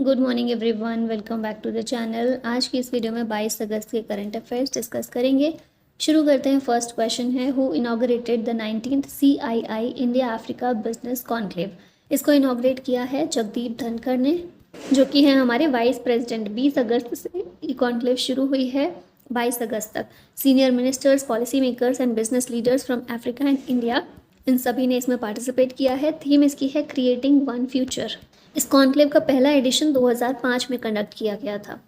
Good morning everyone, welcome back to the channel. आज की इस वीडियो में 22 अगस्त के करंट अफेयर्स डिस्कस करेंगे। शुरू करते हैं। फर्स्ट क्वेश्चन है, who inaugurated the 19th CII India Africa business conclave. इसको इनॉग्रेट किया है जगदीप धनखड़ ने, जो कि हैं हमारे वाइस प्रेसिडेंट। 20 अगस्त से ये कॉन्क्लेव शुरू हुई है 22 अगस्त तक। Senior ministers, policy makers and business leaders from Africa and India, इन सभी ने इसमें पार्टिसिपेट किया है। थीम इसकी है क्रिएटिंग वन फ्यूचर। इस कॉन्क्लेव का पहला एडिशन 2005 में कंडक्ट किया गया था।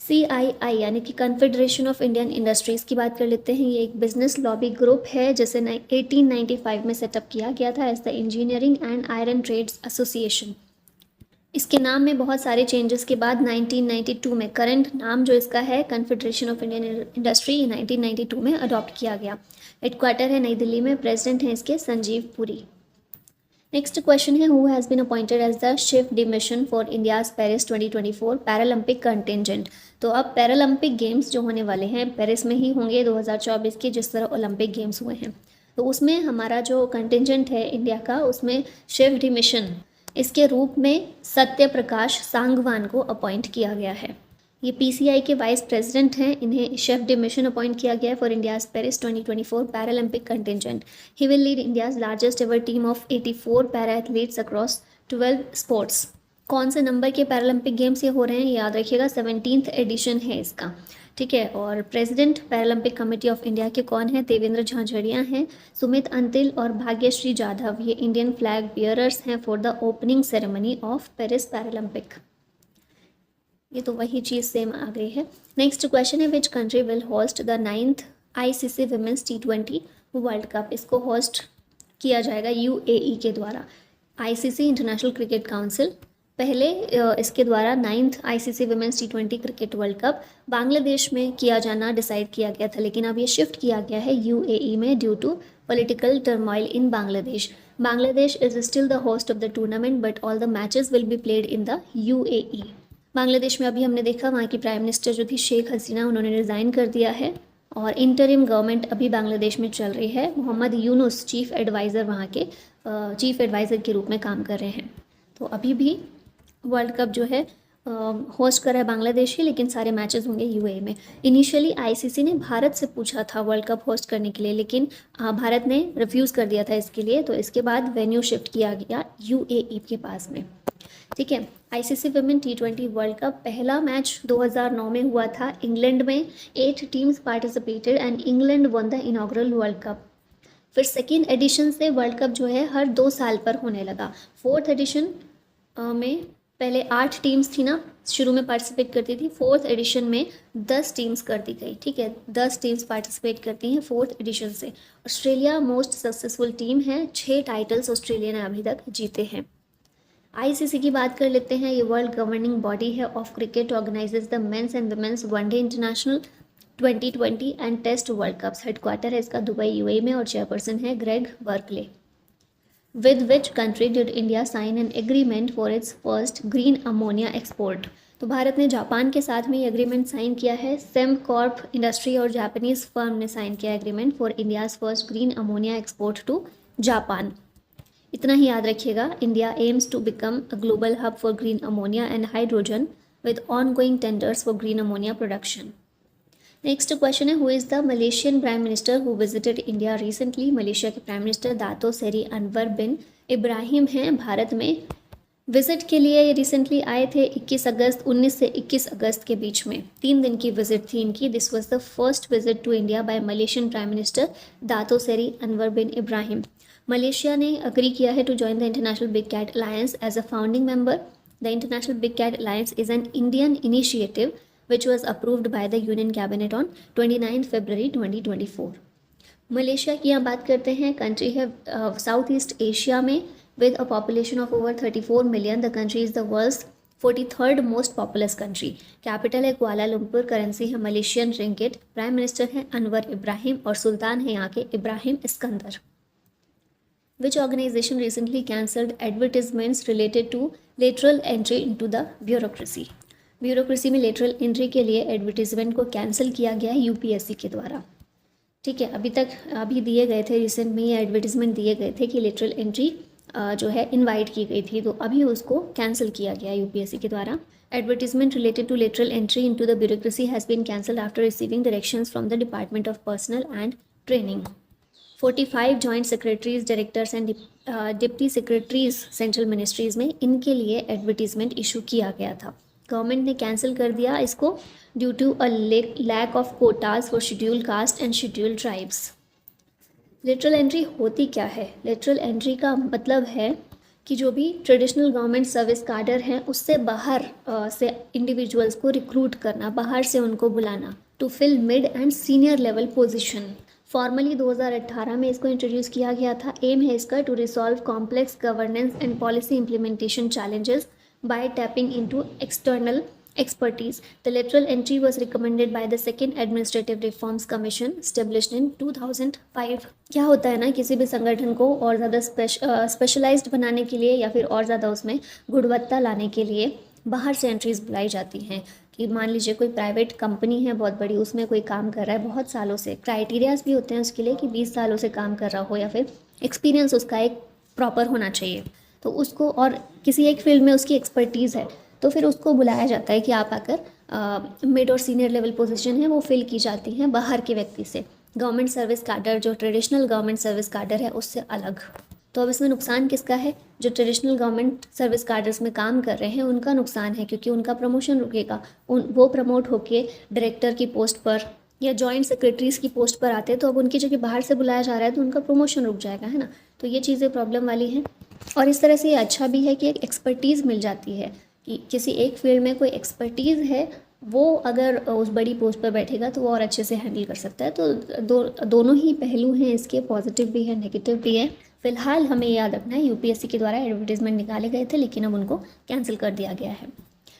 CII यानी कि कन्फेडरेशन ऑफ इंडियन इंडस्ट्रीज़ की बात कर लेते हैं। ये एक बिजनेस लॉबी ग्रुप है जिसे 1895 में सेटअप किया गया था as the engineering and iron trades association. इसके नाम में बहुत सारे चेंजेस के बाद 1992 में करंट नाम जो इसका है कन्फेडरेशन ऑफ इंडियन इंडस्ट्री 1992 में अडॉप्ट किया गया। हेडक्वार्टर है नई दिल्ली में। प्रेसिडेंट हैं इसके संजीव पुरी। नेक्स्ट क्वेश्चन है, who has been appointed as the chief de mission for India's Paris 2024 Paralympic contingent. तो अब पैरालंपिक गेम्स जो होने वाले हैं पेरिस में ही होंगे 2024 के, जिस तरह ओलंपिक गेम्स हुए हैं। तो उसमें हमारा जो कंटिजेंट है इंडिया का, उसमें चीफ डी मिशन इसके रूप में सत्य प्रकाश सांगवान को अपॉइंट किया गया है। ये PCI के वाइस प्रेसिडेंट हैं। इन्हें शेफ डे मिशन अपॉइंट किया गया है for India's Paris 2024 Paralympic contingent. He will lead India's largest ever team of 84 para athletes across 12 sports. कौन से नंबर के पैरालंपिक गेम्स ये हो रहे हैं याद रखिएगा, 17th एडिशन है इसका। ठीक है। और president Paralympic committee of India के कौन है? देवेंद्र झाझड़िया हैं। सुमित अंतिल और भाग्यश्री जाधव ये इंडियन फ्लैग बियरर्स हैं for the opening ceremony of Paris Paralympic. ये तो वही चीज़ सेम आ गई है। नेक्स्ट क्वेश्चन है, which country will host the 9th ICC women's T20 world cup. इसको होस्ट किया जाएगा UAE के द्वारा। ICC इंटरनेशनल क्रिकेट काउंसिल पहले इसके द्वारा 9th ICC women's T20 cricket world cup Bangladesh में किया जाना डिसाइड किया गया था, लेकिन अब ये शिफ्ट किया गया है UAE में due to political turmoil in Bangladesh. Bangladesh is still the host of the tournament but all the matches will be played in the UAE। Bangladesh में अभी हमने देखा वहाँ की प्राइम मिनिस्टर जो थी शेख हसीना, उन्होंने रिज़ाइन कर दिया है और इंटरिम गवर्नमेंट अभी बांग्लादेश में चल रही है। मोहम्मद यूनुस चीफ एडवाइज़र वहाँ के चीफ एडवाइज़र के रूप में काम कर रहे हैं। तो अभी भी वर्ल्ड कप जो है होस्ट कर रहा है बांग्लादेश ही, लेकिन सारे मैचेस होंगे UAE में। इनिशियली ICC ने भारत से पूछा था वर्ल्ड कप होस्ट करने के लिए, लेकिन भारत ने रिफ्यूज़ कर दिया था इसके लिए। तो इसके बाद वेन्यू शिफ्ट किया गया UAE के पास में। ठीक है। ICC women T20 world cup पहला मैच 2009 में हुआ था इंग्लैंड में। 8 teams participated and England one the inaugural world cup. फिर सेकेंड एडिशन से वर्ल्ड कप जो है हर 2 साल पर होने लगा। फोर्थ एडिशन में पहले 8 टीम्स थी ना, शुरू में पार्टिसिपेट करती थी। फोर्थ एडिशन में 10 टीम्स कर दी गई। ठीक है, 10 टीम्स पार्टिसिपेट करती हैं फोर्थ एडिशन से। ऑस्ट्रेलिया मोस्ट सक्सेसफुल टीम है। 6 टाइटल्स ऑस्ट्रेलिया ने अभी तक जीते हैं। ICC की बात कर लेते हैं। ये वर्ल्ड गवर्निंग बॉडी है of cricket, organizes the men's and women's one day international 2020 and test world cups. Headquarter है इसका दुबई UAE में और चेयरपर्सन है Greg Barclay. With which country did India sign an agreement for its first green ammonia export. तो भारत ने Japan के साथ में ये एग्रीमेंट साइन किया है। सेमकॉर्प इंडस्ट्री और जापानीज फर्म ने साइन किया agreement for India's first green ammonia export to Japan. इतना ही याद रखिएगा, India aims to become a global hub for green ammonia and hydrogen with ongoing tenders for green ammonia production. Next question है, who is the Malaysian prime minister who visited India recently. Malaysia के prime minister Dato Seri Anwar bin Ibrahim हैं भारत में visit के लिए। ये recently आए थे 19 से 21 अगस्त के बीच में। 3 दिन की विजिट थी इनकी। This was the first visit to India by Malaysian prime minister Dato Seri Anwar bin Ibrahim. Malaysia ने अग्री किया है to join the international big cat alliance as a founding member. The international big cat alliance is an Indian initiative which was approved by the union cabinet on 29 February 2024। Malaysia की यहाँ बात करते हैं। Country है South East Asia में with a population of over 34 million. The country is the world's 43rd most populous country. Capital है Kuala Lumpur. Currency है Malaysian ringgit. Prime minister है अनवर इब्राहिम और सुल्तान है यहाँ के Ibrahim Iskandar. Which organization recently cancelled advertisements related to lateral entry into the bureaucracy? Bureaucracy में lateral entry के लिए एडवर्टीजमेंट को कैंसिल किया गया है UPSC के द्वारा। ठीक है, अभी दिए गए थे, रिसेंट में ये एडवर्टीजमेंट दिए गए थे कि लेटरल एंट्री जो है इनवाइट की गई थी, तो अभी उसको कैंसिल किया गया यूपीएससी के द्वारा। Advertisement related to lateral entry into the bureaucracy has been cancelled after receiving directions from the department of personnel and training. 45 joint secretaries, directors and deputy secretaries central ministries में इनके लिए advertisement issue किया गया था। Government ने cancel कर दिया इसको due to a lack of quotas for scheduled caste and scheduled tribes. Lateral entry होती क्या है? लेटरल एंट्री का मतलब है कि जो भी ट्रेडिशनल गवर्नमेंट सर्विस कैडर हैं उससे बाहर से इंडिविजुअल्स को रिक्रूट करना, बाहर से उनको बुलाना to fill mid and senior level position. Formally 2018 में इसको इंट्रोड्यूस किया गया था। एम है इसका to resolve complex governance and policy implementation challenges by tapping into external expertise. The lateral entry was recommended by the second Administrative Reforms Commission established in 2005. क्या होता है ना, किसी भी संगठन को और ज़्यादा स्पेशलाइज्ड बनाने के लिए या फिर और ज़्यादा उसमें गुणवत्ता लाने के लिए बाहर से एंट्रीज बुलाई जाती हैं। कि मान लीजिए कोई प्राइवेट कंपनी है बहुत बड़ी, उसमें कोई काम कर रहा है बहुत सालों से, क्राइटेरियाज भी होते हैं उसके लिए कि 20 सालों से काम कर रहा हो या फिर एक्सपीरियंस उसका एक प्रॉपर होना चाहिए, तो उसको और किसी एक फील्ड में उसकी एक्सपर्टीज़ है तो फिर उसको बुलाया जाता है कि आप आकर मिड और सीनियर लेवल पोजीशन है वो फिल की जाती हैं बाहर के व्यक्ति से। गवर्नमेंट सर्विस कैडर, जो ट्रेडिशनल गवर्नमेंट सर्विस कैडर है उससे अलग। तो अब इसमें नुकसान किसका है? जो ट्रेडिशनल गवर्नमेंट सर्विस कैडर्स में काम कर रहे हैं उनका नुकसान है, क्योंकि उनका प्रमोशन रुकेगा। वो प्रमोट होके डायरेक्टर की पोस्ट पर या जॉइंट सेक्रेटरीज की पोस्ट पर आते हैं, तो अब उनकी जगह बाहर से बुलाया जा रहा है तो उनका प्रमोशन रुक जाएगा, है ना। तो ये चीज़ें प्रॉब्लम वाली हैं। और इस तरह से ये अच्छा भी है कि एक एक्सपर्टीज़ मिल जाती है कि किसी एक फील्ड में कोई एक्सपर्टीज़ है, वो अगर उस बड़ी पोस्ट पर बैठेगा तो वो और अच्छे से हैंडल कर सकता है। तो दोनों ही पहलू हैं इसके, पॉजिटिव भी है नेगेटिव भी है। फिलहाल हमें याद रखना है यूपीएससी के द्वारा एडवर्टीजमेंट निकाले गए थे लेकिन अब उनको कैंसिल कर दिया गया है।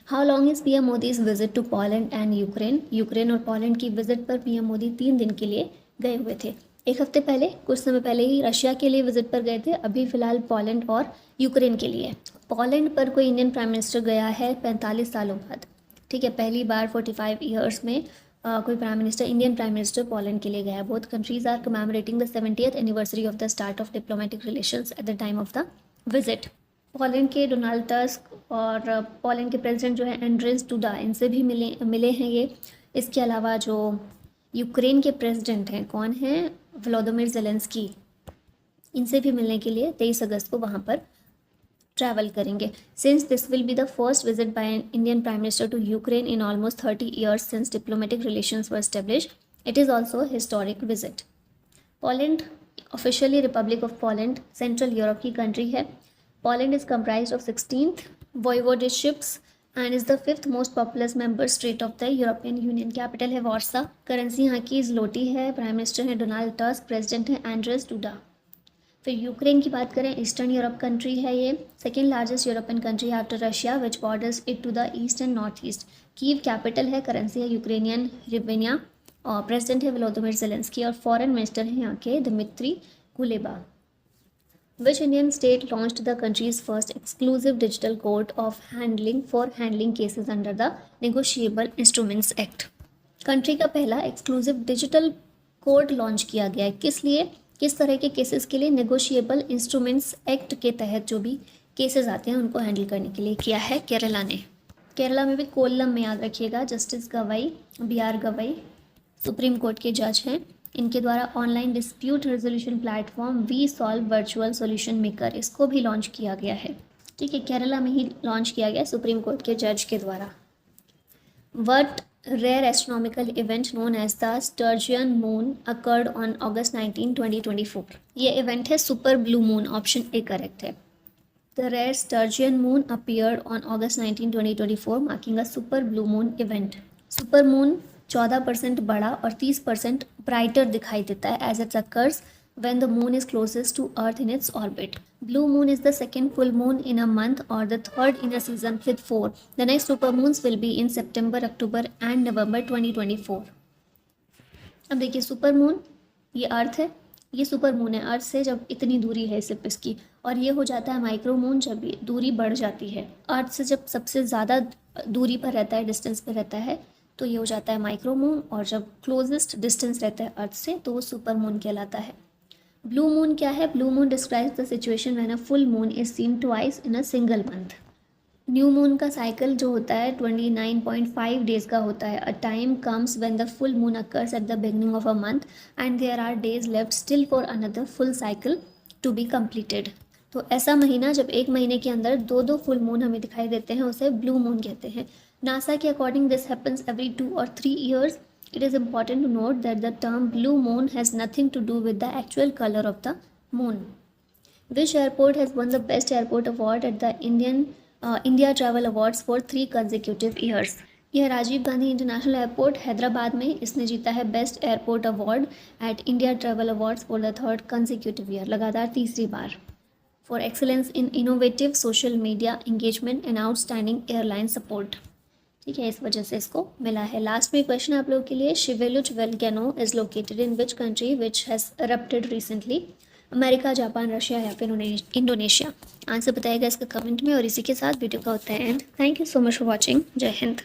How long is PM Modi's visit to Poland and Ukraine? Ukraine और पोलैंड की विजिट पर पीएम मोदी 3 दिन के लिए गए हुए थे। एक हफ्ते पहले, कुछ समय पहले ही रशिया के लिए विजिट पर गए थे, अभी फ़िलहाल पोलैंड और यूक्रेन के लिए। पोलैंड पर कोई इंडियन प्राइम मिनिस्टर गया है 45 सालों बाद, ठीक है, पहली बार 45 ईयर्स में कोई prime minister, Indian prime minister Poland के लिए गया। Both countries are commemorating the 70th anniversary of the start of diplomatic relations at the time of the visit. Poland के डोनाल्ड टस्क और पोलैंड के प्रेसिडेंट जो है एंड्रेस डूडा, इनसे भी मिले हैं ये। इसके अलावा जो यूक्रेन के प्रेसिडेंट हैं, कौन हैं? व्लादिमीर ज़ेलेंस्की, इनसे भी मिलने के लिए 23 अगस्त को वहाँ पर ट्रैवल करेंगे। Since this will be the first visit by an Indian prime minister to Ukraine in almost 30 years since diplomatic relations were established, it is also historic visit. Poland officially republic of Poland central Europe की country है। Poland is comprised of 16th voivodeships and is the 5th most populous member state of the European Union. Capital है Warsaw, currency यहाँ की zloty है, prime minister है Donald Tusk, president है Andrzej Duda. फिर Ukraine की बात करें, ईस्टर्न यूरोप कंट्री है ये, second largest European country after Russia which borders it to the east and north east. Kyiv capital है, करेंसी है यूक्रेनियन रिवेनिया, और प्रेसिडेंट है व्लादिमीर ज़ेलेंस्की, और फॉरेन मिनिस्टर हैं यहाँ के Dmytro Kuleba. Which Indian state launched the country's first exclusive digital court of handling for handling cases under the Negotiable Instruments Act? Country का पहला exclusive digital court launch किया गया है। किस लिए? किस तरह के केसेस के लिए? नेगोशिएबल इंस्ट्रूमेंट्स एक्ट के तहत जो भी केसेस आते हैं उनको हैंडल करने के लिए किया है केरला ने। केरला में भी कोल्लम में, याद रखिएगा, justice Gavai, BR Gavai supreme court के जज हैं। इनके द्वारा online dispute resolution platform V solve virtual solution maker, इसको भी लॉन्च किया गया है, ठीक है, केरला में ही लॉन्च किया गया सुप्रीम कोर्ट के जज के द्वारा। What rare astronomical event known as the sturgeon moon occurred on August 19, 2024? ये इवेंट है super blue moon, option A correct है। The rare sturgeon moon appeared on August 19, 2024 marking a super blue moon event. Super moon 14% बड़ा और 30% brighter दिखाई देता है as it's occurs when the moon is closest to earth in its orbit. Blue moon is the second full moon in a month or the third in a season with 4. The next super moons will be in September, October and November 2024. अब देखिए super moon, ये अर्थ है, ये super moon है, अर्थ से जब इतनी दूरी है सिर्फ इसकी, और ये हो जाता है माइक्रो मून जब ये दूरी बढ़ जाती है। अर्थ से जब सबसे ज़्यादा दूरी पर रहता है, डिस्टेंस पर रहता है, तो ये हो जाता है माइक्रो मून, और जब क्लोजेस्ट डिस्टेंस रहता है अर्थ से तो वो सुपर मून कहलाता है। ब्लू मून क्या है? Blue moon describes the situation when a full moon is seen twice in a single month. New moon का साइकिल जो होता है 29.5 डेज का होता है। A time comes when the full moon occurs at the beginning of a month and there are days left still for another full cycle to be completed. तो ऐसा महीना जब एक महीने के अंदर दो दो फुल मून हमें दिखाई देते हैं उसे ब्लू मून कहते हैं। नासा के according this happens every 2 or 3 years. It is important to note that the term blue moon has nothing to do with the actual color of the moon. Which airport has won the Best Airport Award at the India Travel Awards for 3 consecutive years? यह Rajiv Gandhi international airport Hyderabad में इसने जीता है best airport award at India travel awards for the 3rd consecutive year, लगातार तीसरी बार, for excellence in innovative social media engagement and outstanding airline support. ठीक है, इस वजह से इसको मिला है। लास्ट में क्वेश्चन आप लोगों के लिए, Shiveluch volcano is located in which country which has erupted recently? America, Japan, Russia या फिर इंडोनेशिया? आंसर बताएगा इसका कमेंट में। और इसी के साथ वीडियो का होता है and. Thank you so much for watching. जय हिंद।